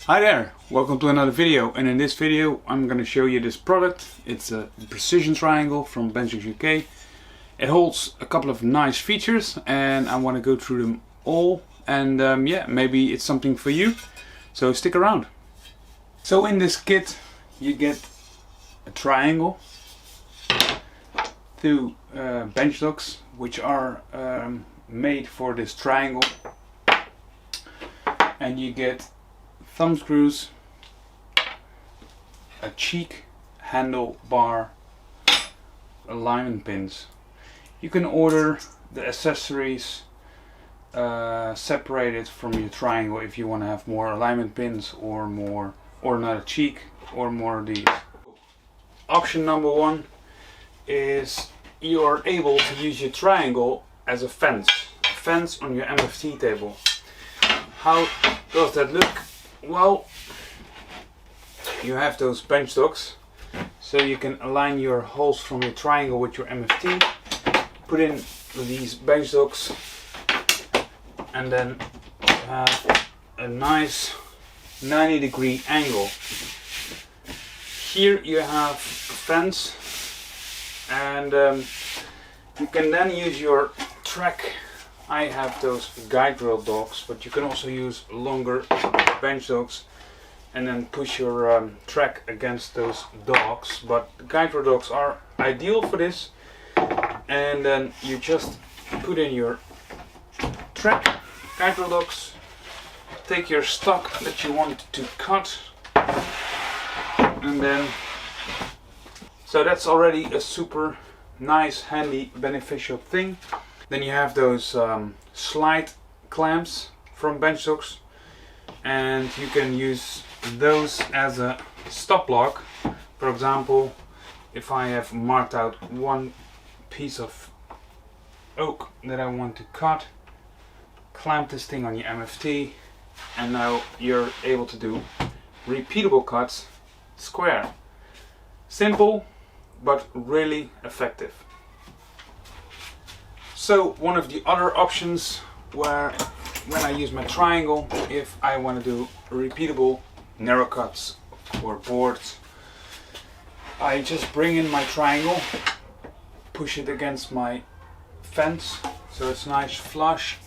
Hi there, welcome to another video, and in this video I'm going to show you this product. It's a precision triangle from BenchdogsUK. It holds a couple of nice features and I want to go through them all, and yeah, maybe it's something for you, so stick around. So in this kit you get a triangle, two bench dogs which are made for this triangle, and you get thumb screws, a cheek handle bar, alignment pins. You can order the accessories separated from your triangle if you want to have more alignment pins or another cheek or more of these. Option number one is you are able to use your triangle as a fence on your MFT table. How does that look? Well, you have those bench dogs, so you can align your holes from your triangle with your MFT, put in these bench dogs, and then have a nice 90-degree angle. Here you have a fence, and you can then use your track. I have those guide rail dogs, but you can also use longer bench dogs and then push your track against those dogs. But the guide rail dogs are ideal for this, and then you just put in your track, guide rail dogs, take your stock that you want to cut, and then so that's already a super nice, handy, beneficial thing. Then you have those slide clamps from bench dogs, and you can use those as a stop lock. For example, if I have marked out one piece of oak that I want to cut, clamp this thing on your MFT, and now you're able to do repeatable cuts square. Simple but really effective. So one of the other options when I use my triangle, if I want to do repeatable narrow cuts or boards, I just bring in my triangle, push it against my fence so it's nice flush,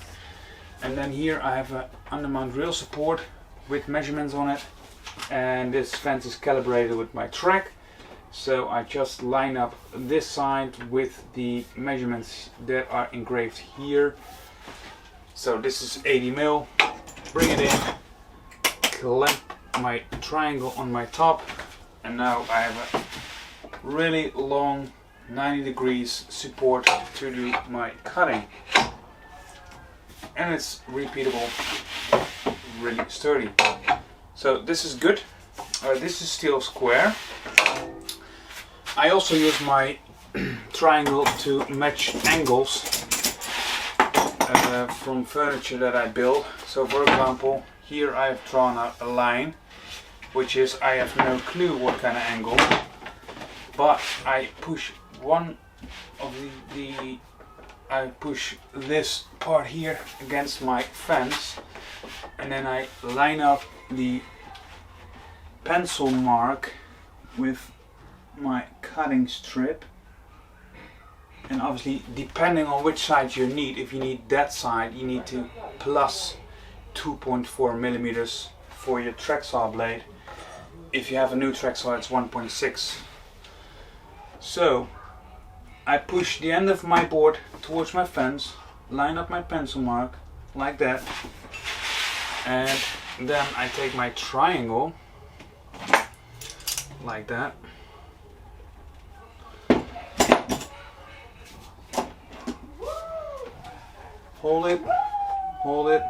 and then here I have an undermount rail support with measurements on it, and this fence is calibrated with my track. So I just line up this side with the measurements that are engraved here. So this is 80 mil. Bring it in, clamp my triangle on my top, and now I have a really long 90 degrees support to do my cutting. And it's repeatable, really sturdy. So this is good. This is still square. I also use my triangle to match angles from furniture that I build. So for example, here I have drawn out a line, which is I have no clue what kind of angle, but I push one of I push this part here against my fence, and then I line up the pencil mark with my cutting strip, and obviously depending on which side you need, if you need that side you need to plus 2.4 millimeters for your track saw blade. If you have a new track saw, it's 1.6. So I push the end of my board towards my fence, line up my pencil mark like that, and then I take my triangle like that, hold it,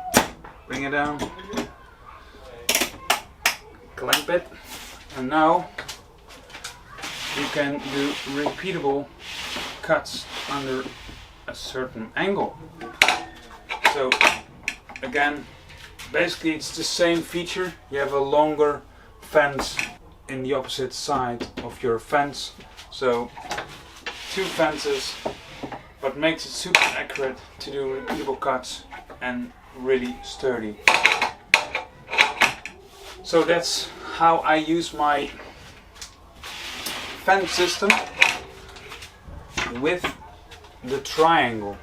bring it down, clamp it, and now you can do repeatable cuts under a certain angle. So again, basically it's the same feature. You have a longer fence in the opposite side of your fence, so two fences, but makes it super accurate to do repeatable cuts and really sturdy. So that's how I use my fence system with the triangle.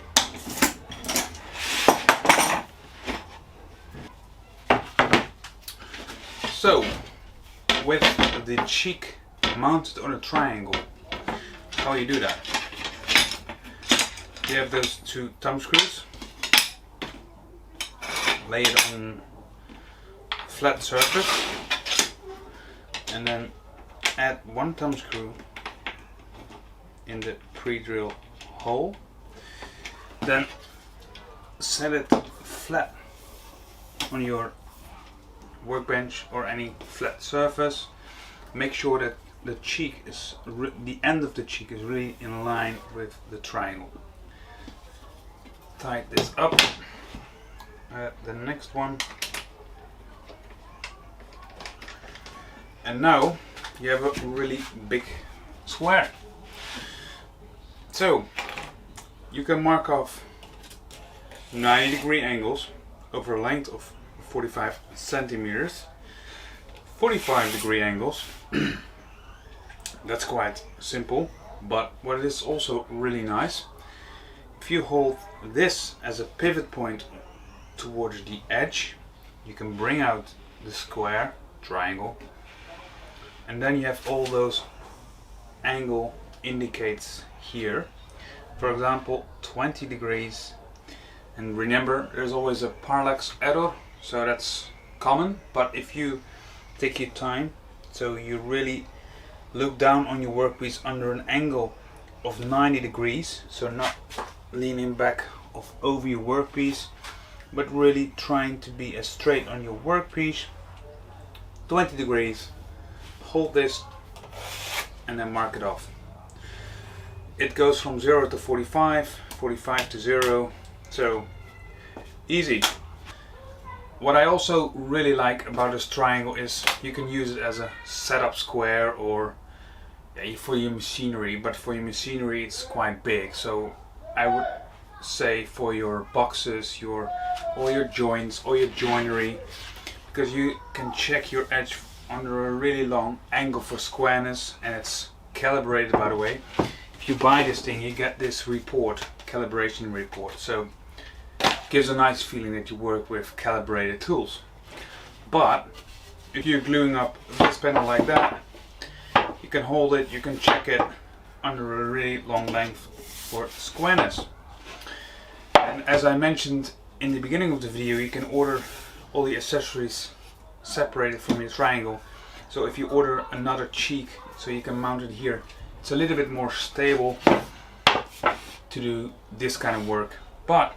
So with the cheek mounted on a triangle, how you do that? You have those two thumb screws, lay it on a flat surface, and then add one thumb screw in the pre-drill hole. Then set it flat on your workbench or any flat surface. Make sure that the cheek is the end of the cheek is really in line with the triangle. Tighten this up. The next one, and now you have a really big square. So you can mark off 90-degree angles over a length of 45 centimeters, 45-degree angles. That's quite simple, but what is also really nice, if you hold this as a pivot point towards the edge, you can bring out the square, triangle, and then you have all those angle indicates here. For example, 20 degrees, and remember there's always a parallax error, so that's common, but if you take your time, so you really look down on your workpiece under an angle of 90 degrees, so not leaning back over your workpiece, but really trying to be as straight on your workpiece, 20 degrees, hold this and then mark it off. It goes from 0 to 45, 45 to 0, so easy. What I also really like about this triangle is you can use it as a setup square or for your machinery, but for your machinery it's quite big, so I would say for your boxes, all your joints, all your joinery, because you can check your edge under a really long angle for squareness, and it's calibrated, by the way. If you buy this thing you get this report, calibration report, so it gives a nice feeling that you work with calibrated tools. But if you're gluing up this panel like that, you can hold it, you can check it under a really long length for squareness. And as I mentioned in the beginning of the video, you can order all the accessories separated from your triangle. So if you order another cheek, so you can mount it here, it's a little bit more stable to do this kind of work. But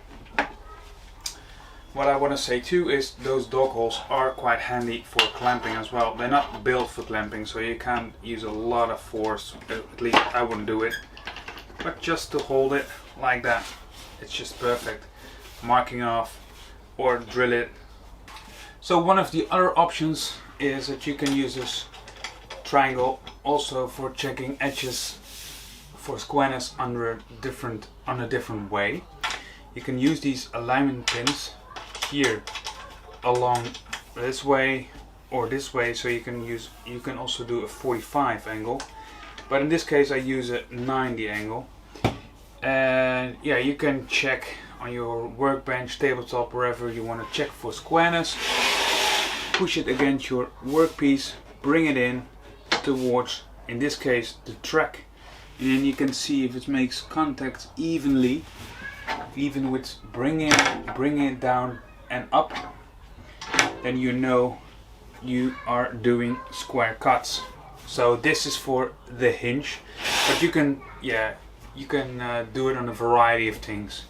what I want to say too is those dog holes are quite handy for clamping as well. They're not built for clamping, so you can't use a lot of force, at least I wouldn't do it, but just to hold it like that, it's just perfect. Marking off or drill it. So one of the other options is that you can use this triangle also for checking edges for squareness on a different way. You can use these alignment pins here along this way or this way, so you can also do a 45 angle, but in this case I use a 90 angle. And yeah, you can check on your workbench, tabletop, wherever you want to check for squareness. Push it against your workpiece, bring it in towards, in this case, the track, and then you can see if it makes contact evenly, even with bringing it down and up, then you know you are doing square cuts. So this is for the hinge, but you can do it on a variety of things.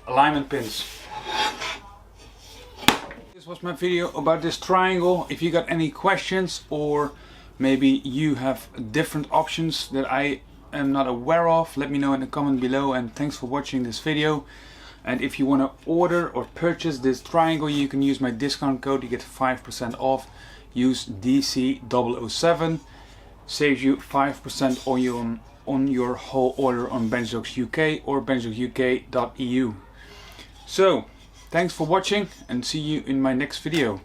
Alignment pins. This was my video about this triangle. If you got any questions, or maybe you have different options that I am not aware of, let me know in the comment below, and thanks for watching this video. And if you want to order or purchase this triangle, you can use my discount code, you get 5% off. Use DC007, saves you 5% on your whole order on BenchdogsUK or BenchdogsUK.eu. So, thanks for watching and see you in my next video.